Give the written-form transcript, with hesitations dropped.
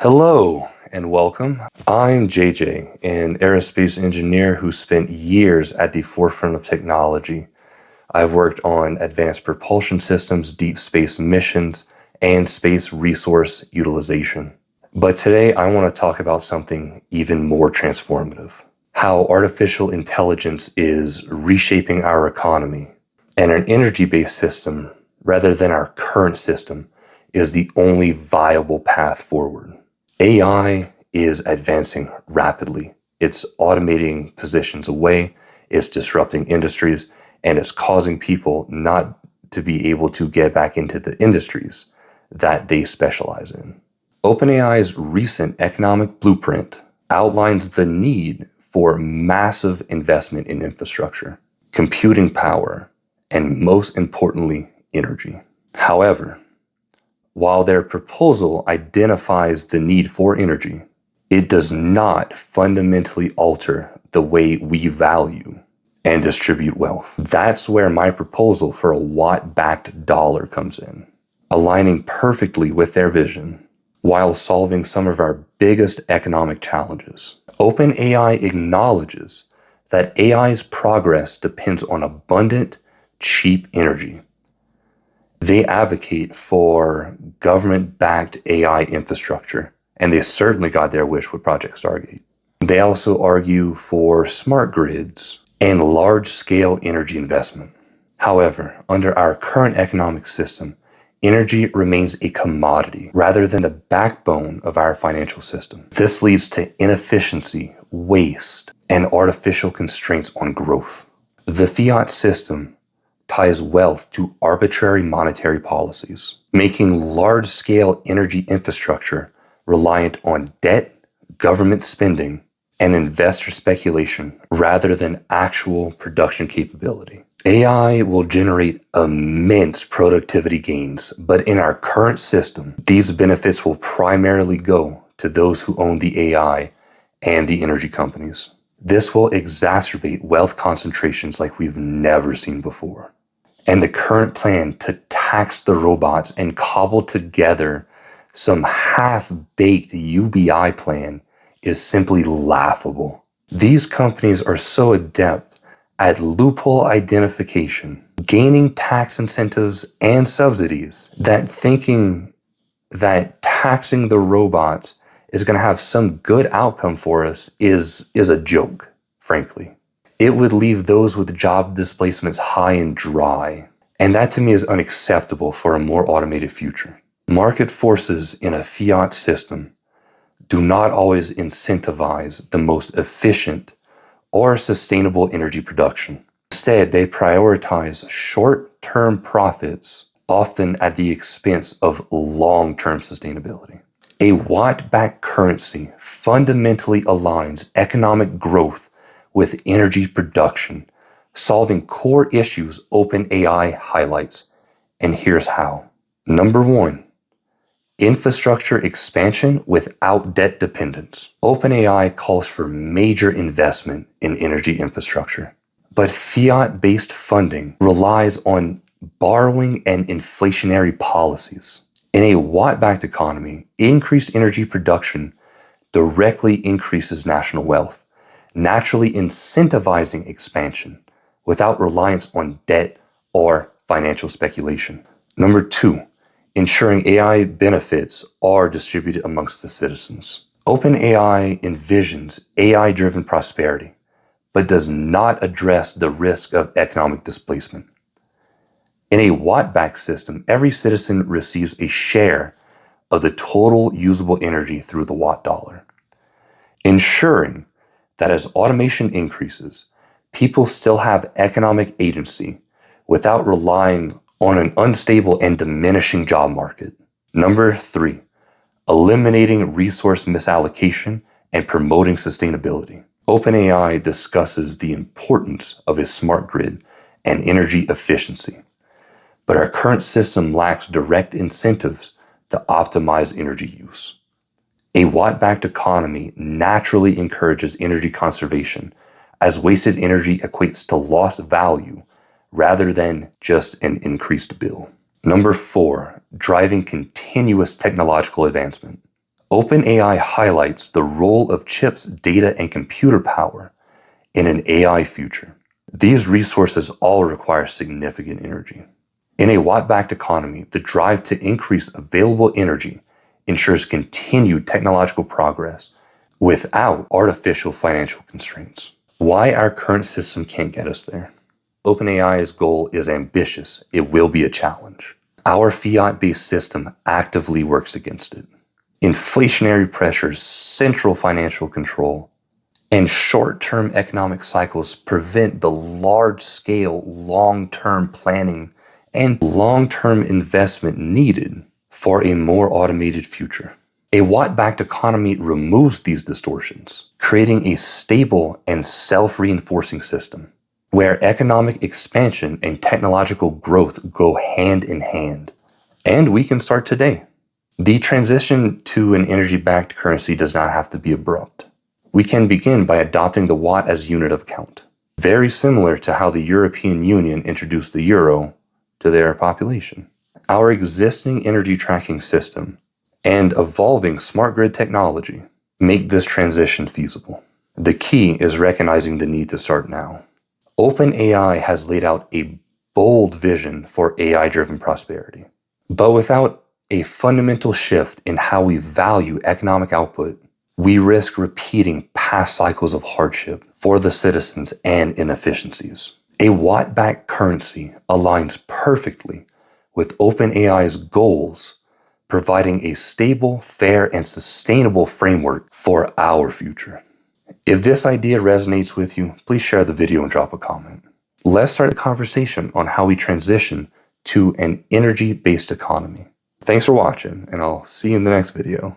Hello and welcome. I'm JJ, an aerospace engineer who spent years at the forefront of technology. I've worked on advanced propulsion systems, deep space missions, and space resource utilization. But today I want to talk about something even more transformative: how artificial intelligence is reshaping our economy, and an energy-based system, rather than our current system, is the only viable path forward. AI is advancing rapidly. It's automating positions away, it's disrupting industries, and it's causing people not to be able to get back into the industries that they specialize in. OpenAI's recent economic blueprint outlines the need for massive investment in infrastructure, computing power, and most importantly, energy. However, while their proposal identifies the need for energy, it does not fundamentally alter the way we value and distribute wealth. That's where my proposal for a watt-backed dollar comes in, aligning perfectly with their vision while solving some of our biggest economic challenges. OpenAI acknowledges that AI's progress depends on abundant, cheap energy. They advocate for government-backed AI infrastructure, and they certainly got their wish with Project Stargate. They also argue for smart grids and large-scale energy investment. However, under our current economic system, energy remains a commodity rather than the backbone of our financial system. This leads to inefficiency, waste, and artificial constraints on growth. The fiat system ties wealth to arbitrary monetary policies, making large-scale energy infrastructure reliant on debt, government spending, and investor speculation rather than actual production capability. AI will generate immense productivity gains, but in our current system, these benefits will primarily go to those who own the AI and the energy companies. This will exacerbate wealth concentrations like we've never seen before. And the current plan to tax the robots and cobble together some half-baked UBI plan is simply laughable. These companies are so adept at loophole identification, gaining tax incentives and subsidies, that thinking that taxing the robots is going to have some good outcome for us is a joke, frankly. It would leave those with job displacements high and dry, and that to me is unacceptable for a more automated future. Market forces in a fiat system do not always incentivize the most efficient or sustainable energy production. Instead, they prioritize short-term profits, often at the expense of long-term sustainability. A watt-backed currency fundamentally aligns economic growth with energy production, solving core issues OpenAI highlights. And here's how. Number one, infrastructure expansion without debt dependence. OpenAI calls for major investment in energy infrastructure, but fiat-based funding relies on borrowing and inflationary policies. In a watt-backed economy, increased energy production directly increases national wealth, naturally incentivizing expansion without reliance on debt or financial speculation. Number two, ensuring AI benefits are distributed amongst the citizens. OpenAI envisions AI-driven prosperity, but does not address the risk of economic displacement. In a watt-backed system, every citizen receives a share of the total usable energy through the watt dollar, ensuring that as automation increases, people still have economic agency without relying on an unstable and diminishing job market. Number three, eliminating resource misallocation and promoting sustainability. OpenAI discusses the importance of a smart grid and energy efficiency, but our current system lacks direct incentives to optimize energy use. A watt-backed economy naturally encourages energy conservation, as wasted energy equates to lost value rather than just an increased bill. Number four, driving continuous technological advancement. OpenAI highlights the role of chips, data, and computer power in an AI future. These resources all require significant energy. In a watt-backed economy, the drive to increase available energy ensures continued technological progress without artificial financial constraints. Why our current system can't get us there? OpenAI's goal is ambitious. It will be a challenge. Our fiat-based system actively works against it. Inflationary pressures, central financial control, and short-term economic cycles prevent the large-scale, long-term planning and long-term investment needed for a more automated future. A watt-backed economy removes these distortions, creating a stable and self-reinforcing system where economic expansion and technological growth go hand in hand. And we can start today. The transition to an energy-backed currency does not have to be abrupt. We can begin by adopting the watt as unit of count, very similar to how the European Union introduced the euro to their population. Our existing energy tracking system and evolving smart grid technology make this transition feasible. The key is recognizing the need to start now. OpenAI has laid out a bold vision for AI-driven prosperity, but without a fundamental shift in how we value economic output, we risk repeating past cycles of hardship for the citizens and inefficiencies. A watt-backed currency aligns perfectly with OpenAI's goals, providing a stable, fair, and sustainable framework for our future. If this idea resonates with you, please share the video and drop a comment. Let's start a conversation on how we transition to an energy-based economy. Thanks for watching, and I'll see you in the next video.